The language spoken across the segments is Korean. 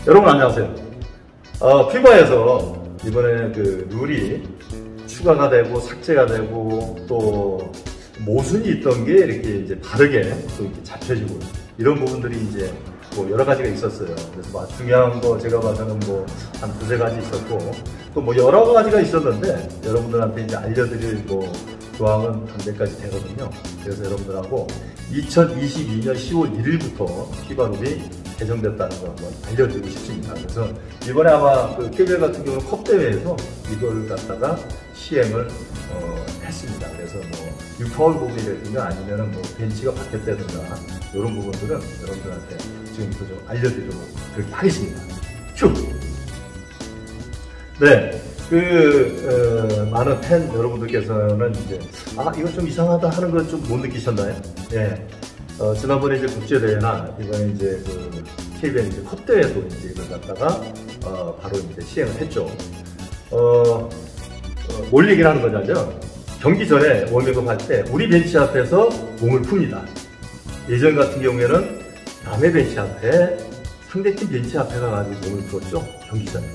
여러분 안녕하세요. 피바에서 이번에 그 룰이 추가가 되고 삭제가 되고 또 모순이 있던 게 이렇게 이제 다르게 또 이렇게 잡혀지고 이런 부분들이 이제 뭐 여러 가지가 있었어요. 그래서 뭐 중요한 거 제가 봐서는 뭐 한 두세 가지 있었고 또 뭐 여러 가지가 있었는데 여러분들한테 이제 알려드릴 뭐 조항은 한 몇 가지 되거든요. 그래서 여러분들하고 2022년 10월 1일부터 피바 룰이 개정됐다는 거 한번 알려드리고 싶습니다. 그래서 이번에 아마 그 KBL 같은 경우는 컵 대회에서 이걸 갖다가 시행을 했습니다. 그래서 뭐 유파울 부분이라든가 아니면은 뭐 벤치가 바뀌었다든가 이런 부분들은 여러분들한테 지금부터 좀 알려드리도록 그렇게 하겠습니다. 큐! 네. 많은 팬 여러분들께서는 이제, 이거 좀 이상하다 하는 걸 좀 못 느끼셨나요? 예. 지난번에 이제 국제대회나 이번에 이제 그 KBL 이제 컵대회도 이제 이걸 갖다가, 바로 이제 시행을 했죠. 뭘 얘기를 하는 거냐면, 경기 전에 워밍업 할 때 우리 벤치 앞에서 몸을 풉니다. 예전 같은 경우에는 남의 벤치 앞에, 상대팀 벤치 앞에 가가지고 몸을 풀었죠. 경기 전에.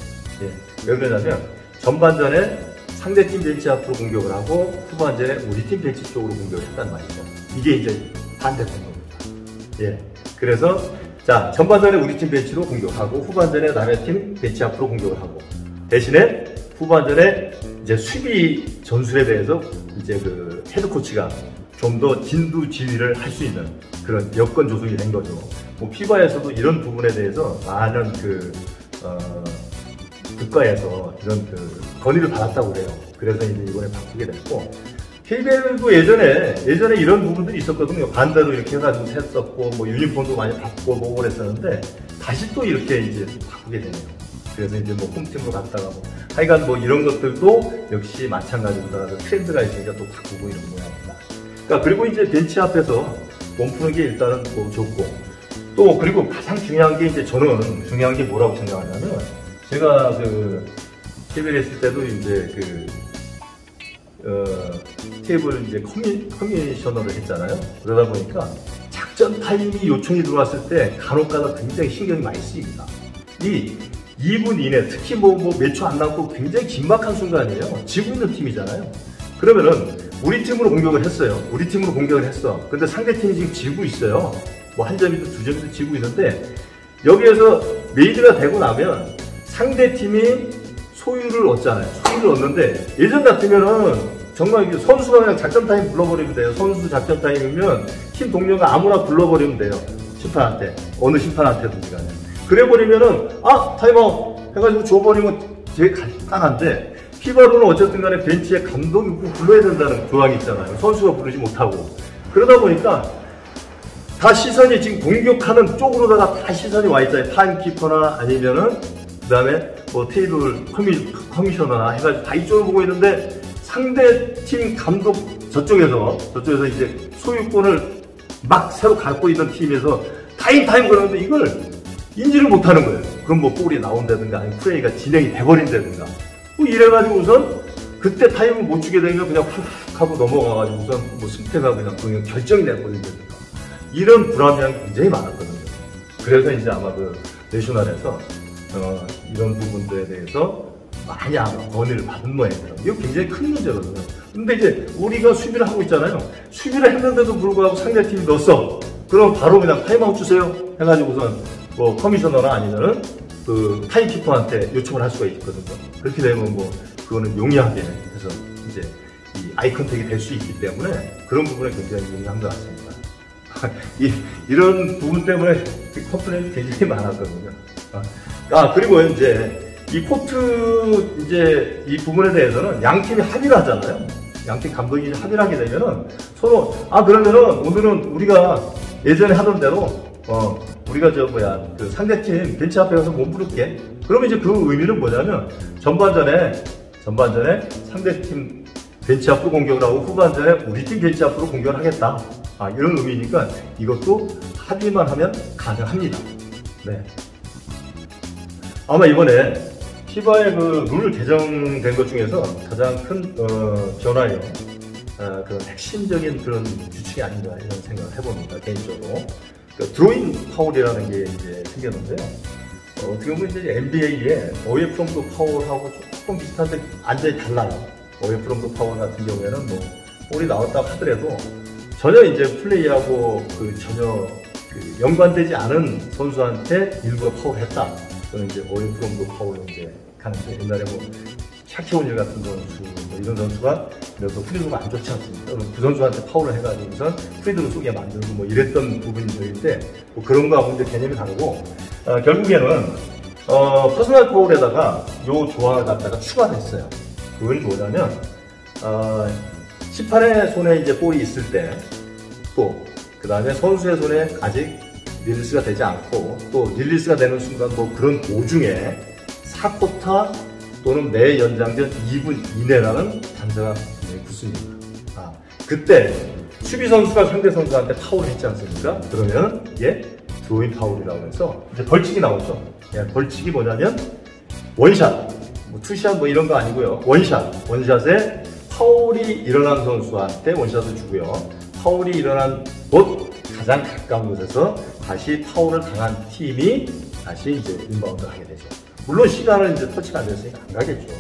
예. 왜 그러냐면, 전반전에 상대팀 벤치 앞으로 공격을 하고 후반전에 우리 팀 벤치 쪽으로 공격을 했단 말이죠. 이게 이제 반대된 겁니다. 예. 그래서 자, 전반전에 우리 팀 벤치로 공격하고 후반전에 남의 팀 벤치 앞으로 공격을 하고 대신에 후반전에 이제 수비 전술에 대해서 이제 그 헤드 코치가 좀 더 진두지휘를 할 수 있는 그런 여건 조성이 된 거죠. 뭐 피바에서도 이런 부분에 대해서 많은 국가에서 이런 그 건의를 받았다고 그래요. 그래서 이제 이번에 바꾸게 됐고, KBL도 예전에 이런 부분들이 있었거든요. 반대로 이렇게 해가지고 했었고, 뭐 유니폼도 많이 바꾸고 뭐 그랬었는데, 다시 또 이렇게 이제 바꾸게 되네요. 그래서 이제 뭐 홈팀으로 갔다가 뭐, 하여간 뭐 이런 것들도 역시 마찬가지로 트렌드가 있으니까 또 바꾸고 이런 모양입니다. 그러니까 그리고 이제 벤치 앞에서 몸 푸는 게 일단은 뭐 좋고, 또 그리고 가장 중요한 게 이제 저는 중요한 게 뭐라고 생각하냐면, 제가 그 KBL 했을 때도 이제 테이블 이제 커미셔너를 했잖아요. 그러다 보니까 작전 타임이 요청이 들어왔을 때 간혹가다 굉장히 신경이 많이 쓰입니다. 이 2분 이내, 특히 뭐 몇 초 안 남고 굉장히 긴박한 순간이에요. 지고 있는 팀이잖아요. 그러면은 우리 팀으로 공격을 했어요. 우리 팀으로 공격을 했어. 근데 상대팀이 지금 지고 있어요. 뭐 한 점이든 두 점이든 지고 있는데 여기에서 메이드가 되고 나면 상대팀이 소유를 얻잖아요. 소유를 얻는데 예전 같으면은 정말 선수가 그냥 작전 타임 불러버리면 돼요. 선수 작전 타임이면 팀 동료가 아무나 불러버리면 돼요. 심판한테. 어느 심판한테든지 간에. 그래버리면은 타임아웃 해가지고 줘버리면 되게 간단한데 피바로는 어쨌든 간에 벤치에 감독이 꼭 불러야 된다는 조항이 있잖아요. 선수가 부르지 못하고. 그러다 보니까 다 시선이 지금 공격하는 쪽으로다가 다 시선이 와 있잖아요. 타임키퍼나 아니면은 그 다음에 뭐 테이블 커미셔너나 해가지고 다 이쪽을 보고 있는데 상대팀 감독 저쪽에서 이제 소유권을 막 새로 갖고 있는 팀에서 타임 그러는데 이걸 인지를 못하는 거예요. 그럼 뭐 볼이 나온다든가 아니면 플레이가 진행이 돼버린다든가 뭐 이래가지고 우선 그때 타임을 못 주게 되면 그냥 훅 하고 넘어가가지고 우선 뭐 승패가 그냥 결정이 돼버린다든가 이런 불합리함이 굉장히 많았거든요. 그래서 이제 아마 그 내셔널에서 이런 부분들에 대해서 많이 아마 건의를 받은 모양이에요. 이거 굉장히 큰 문제거든요. 근데 이제 우리가 수비를 하고 있잖아요. 수비를 했는데도 불구하고 상대팀이 넣었어. 그럼 바로 그냥 타임아웃 주세요. 해가지고선 뭐 커미셔너나 아니면은 그 타임키퍼한테 요청을 할 수가 있거든요. 그렇게 되면 뭐 그거는 용이하게 해서 이제 이 아이 컨택이 될 수 있기 때문에 그런 부분에 굉장히 용이한 것 같습니다. 이런 부분 때문에 컴플레인이 굉장히 많았거든요. 그리고 이제 이 코트 이제 이 부분에 대해서는 양 팀이 합의를 하잖아요. 양 팀 감독이 합의를 하게 되면은 서로 그러면은 오늘은 우리가 예전에 하던 대로 우리가 그 상대팀 벤치 앞에 가서 몸 부를게. 그러면 이제 그 의미는 뭐냐면 전반전에 상대팀 벤치 앞으로 공격을 하고 후반전에 우리 팀 벤치 앞으로 공격을 하겠다. 이런 의미니까 이것도 합의만 하면 가능합니다. 네. 아마 이번에 피바의 그 룰 개정된 것 중에서 가장 큰 변화예요. 그런 핵심적인 그런 규칙이 아닌가 이런 생각을 해봅니다. 개인적으로. 드로잉 파울이라는 게 이제 생겼는데요. 어떻게 보면 이제 NBA의 어웨이 프롬 더 파워하고 조금 비슷한데 완전히 달라요. 어웨이 프롬 더 파워 같은 경우에는 뭐 볼이 나왔다고 하더라도 전혀 이제 플레이하고 전혀 연관되지 않은 선수한테 일부러 파울을 했다. 또는 이제 어웨이 프롬 더 파워로 이제 가능성. 옛날에 뭐 샤키 오닐 같은 선수, 뭐 이런 선수가 그래서 프리드로가 안 좋지 않습니까? 그 선수한테 파울을 해가지고선 프리드로 쏘게 만들고 뭐 이랬던 부분이 있는데 뭐 그런 거하고 이제 개념이 다르고 결국에는 퍼스널 파울에다가 요 조항을 갖다가 추가했어요. 그건 뭐냐면 18의 손에 이제 볼이 있을 때 또 그 다음에 선수의 손에 아직 릴리스가 되지 않고 또 릴리스가 되는 순간 뭐 그런 도중에 4쿼터 또는 매 연장전 2분 이내라는 단서가 붙습니다. 그때 수비 선수가 상대 선수한테 파울을 했지 않습니까? 그러면 이게 드로잉 파울이라고 해서 이제 벌칙이 나오죠. 벌칙이 뭐냐면 원샷, 뭐 투샷 뭐 이런 거 아니고요. 원샷에 파울이 일어난 선수한테 원샷을 주고요. 파울이 일어난 곳 가장 가까운 곳에서 다시 파울을 당한 팀이 다시 이제 인바운드를 하게 되죠. 물론 시간은 이제 터치가 안 됐으니까 안 가겠죠.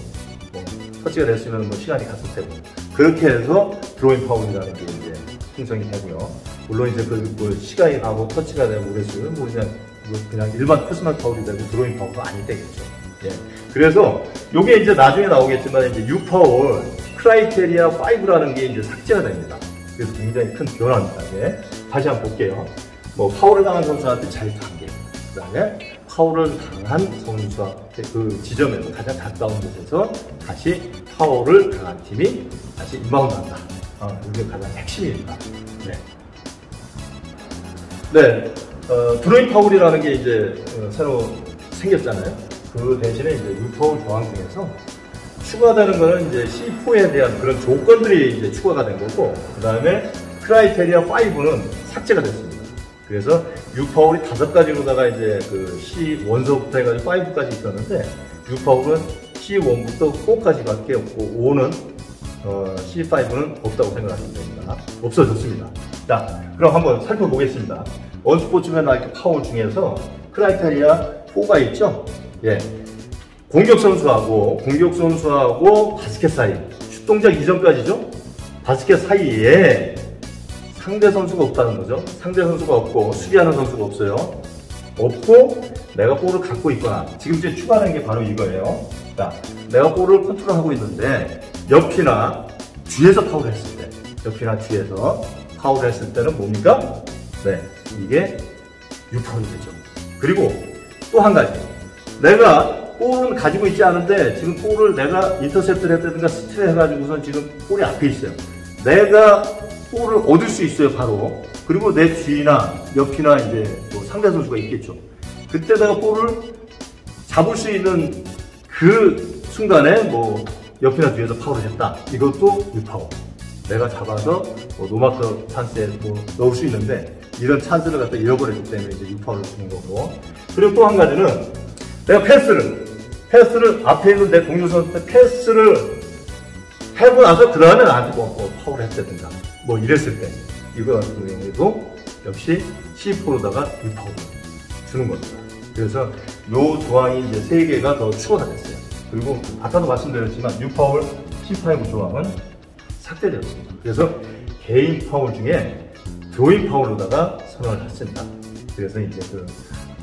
뭐 터치가 됐으면 뭐 시간이 갔을 테고. 그렇게 해서 드로잉 파울이라는 게 이제 형성이 되고요. 물론 이제 뭐 시간이 가고 터치가 되고 그랬으면 뭐 그냥 일반 퍼스널 파울이 되고 드로잉 파울도 아니 되겠죠. 예. 그래서 요게 이제 나중에 나오겠지만 이제 유파울 크라이테리아 5라는 게 이제 삭제가 됩니다. 그래서 굉장히 큰 변화입니다. 예. 다시 한번 볼게요. 뭐 파울을 당한 선수한테 자유투 1개. 그 다음에 파울을 당한 선수한테 그 지점에서 가장 가까운 곳에서 다시 파울을 당한 팀이 다시 인바운드 한다. 이게 가장 핵심입니다. 네. 드로잉 파울이라는 게 이제 새로 생겼잖아요. 그 대신에 이제 유파울 조항 중에서 추가되는 거는 이제 C4에 대한 그런 조건들이 이제 추가가 된 거고, 그 다음에 크라이테리아 5는 삭제가 됐습니다. 그래서 유파울이 5가지로다가 이제 그 C1서부터 해가지고 5까지 있었는데, 유파울은 C1부터 4까지밖에 없고, 5는, C5는 없다고 생각하시면 됩니다. 없어졌습니다. 자, 그럼 한번 살펴보겠습니다. 원스포츠맨 라이크 파울 중에서 크라이테리아 4가 있죠? 예. 공격 선수하고 바스켓 사이, 슛 동작 이전까지죠? 바스켓 사이에 상대 선수가 없다는 거죠. 상대 선수가 없고 수비하는 선수가 없어요. 없고 내가 볼을 갖고 있거나, 지금 이제 추가하는 게 바로 이거예요. 자, 내가 볼을 컨트롤하고 있는데 옆이나 뒤에서 파울을 했을 때, 옆이나 뒤에서 파울을 했을 때는 뭡니까? 네, 이게 유파울이 되죠. 그리고 또 한 가지, 내가 볼은 가지고 있지 않은데 지금 볼을 내가 인터셉트를 했다든가 스틸을 해가지고선 지금 볼이 앞에 있어요. 내가 볼을 얻을 수 있어요, 바로. 그리고 내 뒤나 옆이나 이제 뭐 상대 선수가 있겠죠. 그때 내가 볼을 잡을 수 있는 그 순간에 뭐 옆이나 뒤에서 파울을 했다. 이것도 유파울. 내가 잡아서 뭐 노마크 찬스에 뭐 넣을 수 있는데 이런 찬스를 갖다 잃어버렸기 때문에 이제 유파울을 주는 거고. 그리고 또 한 가지는 내가 패스를 앞에 있는 내 공격 선수한테 패스를 해고 나서 그 다음에 나한테 뭐 파울을 했다든가 뭐 이랬을 때, 이거 같은 경우에도 역시 C4로다가 유파울을 주는 겁니다. 그래서 요 조항이 이제 3개가 더 추가가 됐어요. 그리고 아까도 말씀드렸지만 유파울 C5 조항은 삭제되었습니다. 그래서 개인 파울 중에 드로잉 파울로다가 선언을 했습니다. 그래서 이제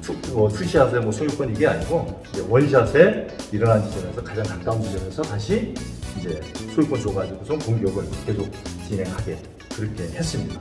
투샷에 뭐 소유권 이게 아니고 이제 원샷에 일어난 지점에서 가장 가까운 지점에서 다시 이제 소유권 줘가지고서 공격을 계속 진행하게 그렇게 했습니다.